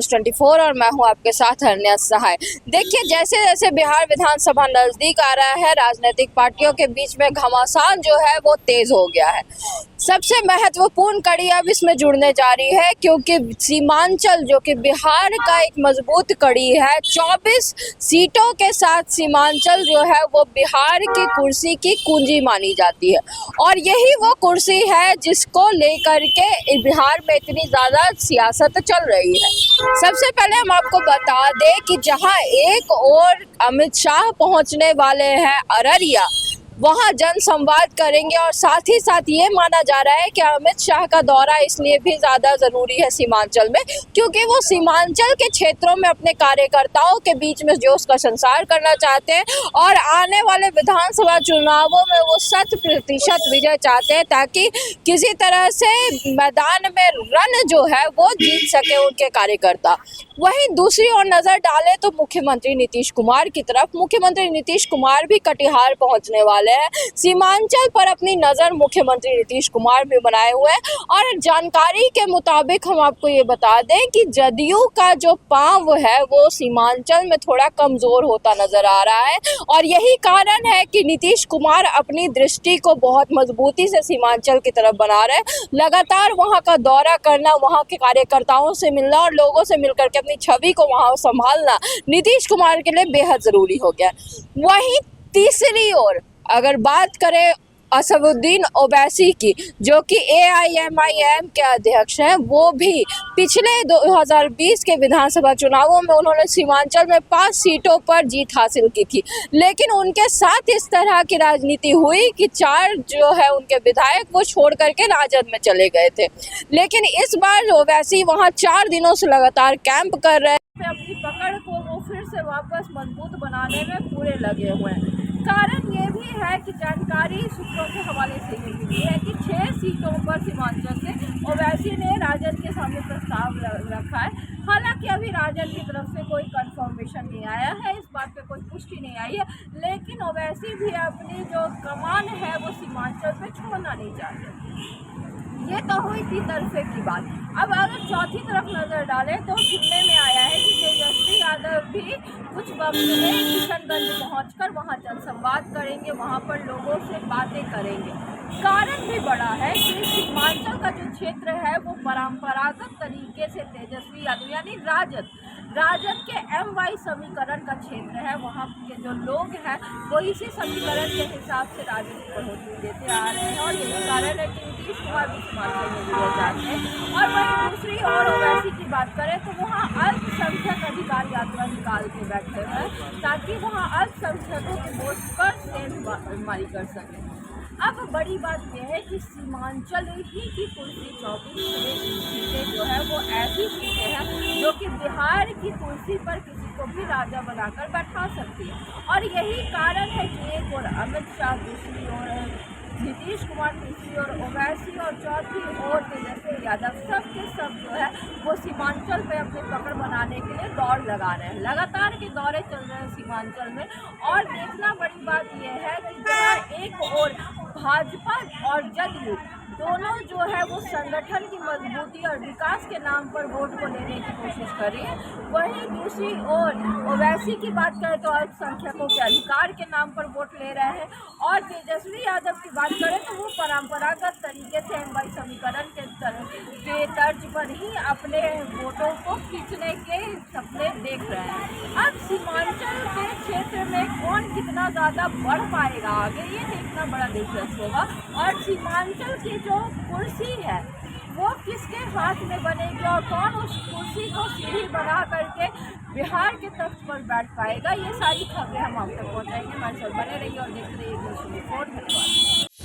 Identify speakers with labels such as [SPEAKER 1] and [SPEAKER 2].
[SPEAKER 1] News 24 और मैं हूं आपके साथ हरण्या सहाय। देखिए, जैसे जैसे बिहार विधानसभा नज़दीक आ रहा है, राजनीतिक पार्टियों के बीच में घमासान जो है वो तेज हो गया है। सबसे महत्वपूर्ण कड़ी अब इसमें जुड़ने जा रही है, क्योंकि सीमांचल जो कि बिहार का एक मजबूत कड़ी है, 24 सीटों के साथ सीमांचल जो है वो बिहार की कुर्सी की कुंजी मानी जाती है। और यही वो कुर्सी है जिसको लेकर के बिहार में इतनी ज़्यादा सियासत चल रही है। सबसे पहले हम आपको बता दें कि जहां एक और अमित शाह पहुंचने वाले हैं अररिया, वहां जन संवाद करेंगे और साथ ही साथ ये माना जा रहा है कि अमित शाह का दौरा इसलिए भी ज़्यादा ज़रूरी है सीमांचल में, क्योंकि वो सीमांचल के क्षेत्रों में अपने कार्यकर्ताओं के बीच में जोश का संचार करना चाहते हैं और आने वाले विधानसभा चुनावों में वो 100% विजय चाहते हैं, ताकि किसी तरह से मैदान में रन जो है वो जीत सके उनके कार्यकर्ता। वहीं दूसरी ओर नज़र डालें तो मुख्यमंत्री नीतीश कुमार की तरफ, मुख्यमंत्री नीतीश कुमार भी कटिहार पहुंचने वाले हैं। सीमांचल पर अपनी नज़र मुख्यमंत्री नीतीश कुमार भी बनाए हुए हैं। और जानकारी के मुताबिक हम आपको ये बता दें कि जदयू का जो पांव है वो सीमांचल में थोड़ा कमज़ोर होता नज़र आ रहा है, और यही कारण है कि नीतीश कुमार अपनी दृष्टि को बहुत मजबूती से सीमांचल की तरफ बना रहे हैं। लगातार वहाँ का दौरा करना, वहाँ के कार्यकर्ताओं से मिलना और लोगों से मिलकर के अपनी छवि को वहाँ संभालना नीतीश कुमार के लिए बेहद ज़रूरी हो गया। वहीं तीसरी ओर अगर बात करें असदुद्दीन ओवैसी की, जो कि AIMIM के अध्यक्ष हैं, वो भी पिछले 2020 के विधानसभा चुनावों में उन्होंने सीमांचल में 5 सीटों पर जीत हासिल की थी, लेकिन उनके साथ इस तरह की राजनीति हुई कि 4 जो है उनके विधायक वो छोड़ करके राजद में चले गए थे। लेकिन इस बार ओवैसी वहाँ 4 दिनों से लगातार कैंप कर रहे हैं, अपनी पकड़ को वो फिर से वापस मजबूत बनाने में पूरे लगे हुए हैं। कारण ये भी है कि जानकारी सूत्रों के हवाले से ये मिली है कि 6 सीटों पर सीमांचल से ओवैसी ने राजद के सामने प्रस्ताव रखा है। हालांकि अभी राजद की तरफ से कोई कंफर्मेशन नहीं आया है, इस बात पे कोई पुष्टि नहीं आई है, लेकिन ओवैसी भी अपनी जो कमान है वो सीमांचल पे छोड़ना नहीं चाहते। ये तो हुई तीसरे की बात। अब अगर चौथी तरफ नजर डालें तो सुनने में आया है कि तेजस्वी यादव भी कुछ वक्त में किशनगंज पहुंचकर वहां जनसंवाद करेंगे, वहां पर लोगों से बातें करेंगे। कारण भी बड़ा है कि सीमांचल का जो क्षेत्र है वो परंपरागत तरीके से तेजस्वी यादव यानी राजद के MY समीकरण का क्षेत्र है। वहाँ के जो लोग हैं वो इसी समीकरण के हिसाब से राजद को बढ़ोतरी देते आ रहे हैं, और यही कारण है कि नीतीश कुमार भी सीमांचल में लिए जाते हैं। और वहीं दूसरी ओर ओवैसी की बात करें तो वहाँ अल्पसंख्यक अधिकार यात्रा निकाल के बैठे हैं, ताकि वहाँ अल्पसंख्यकों के वोट पर सेंधमारी कर सकें। अब बड़ी बात यह है कि सीमांचल ही की कुर्सी 24 सीटें जो है वो ऐसी सीटें हैं जो कि बिहार की कुर्सी पर किसी को भी राजा बनाकर बैठा सकती है। और यही कारण है कि एक और अमित शाह, दूसरी ओर नीतीश कुमार, तीसरी ओर ओवैसी और चौथी ओर तेजस्वी यादव, सब के सब जो है वो सीमांचल पे अपनी पकड़ बनाने के लिए दौड़ लगा रहे हैं। लगातार के दौरे चल रहे हैं सीमांचल में, और देखना बड़ी बात यह है कि जहाँ एक और भाजपा और जदयू दोनों जो है वो संगठन की मजबूती और विकास के नाम पर वोट को लेने की कोशिश कर रही है, वहीं दूसरी ओर ओवैसी की बात करें तो अल्पसंख्यकों के अधिकार के नाम पर वोट ले रहे हैं, और तेजस्वी यादव की बात करें तो वो परंपरागत तरीके से MY समीकरण के तर्ज पर ही अपने वोटों को खींचने के सपने देख रहे हैं। अब सीमांचल के क्षेत्र में कौन कितना ज़्यादा बढ़ पाएगा आगे, ये देखना बड़ा दिलचस्प होगा। और सीमांचल की जो कुर्सी है वो किसके हाथ में बनेगी और कौन उस कुर्सी को सीढ़ी बना करके बिहार के तख्त पर बैठ पाएगा, ये सारी खबरें हम आप तक पहुँचाएंगे। हमारे साथ बने रहिए और देखते रहिए न्यूज़ 24। धन्यवाद।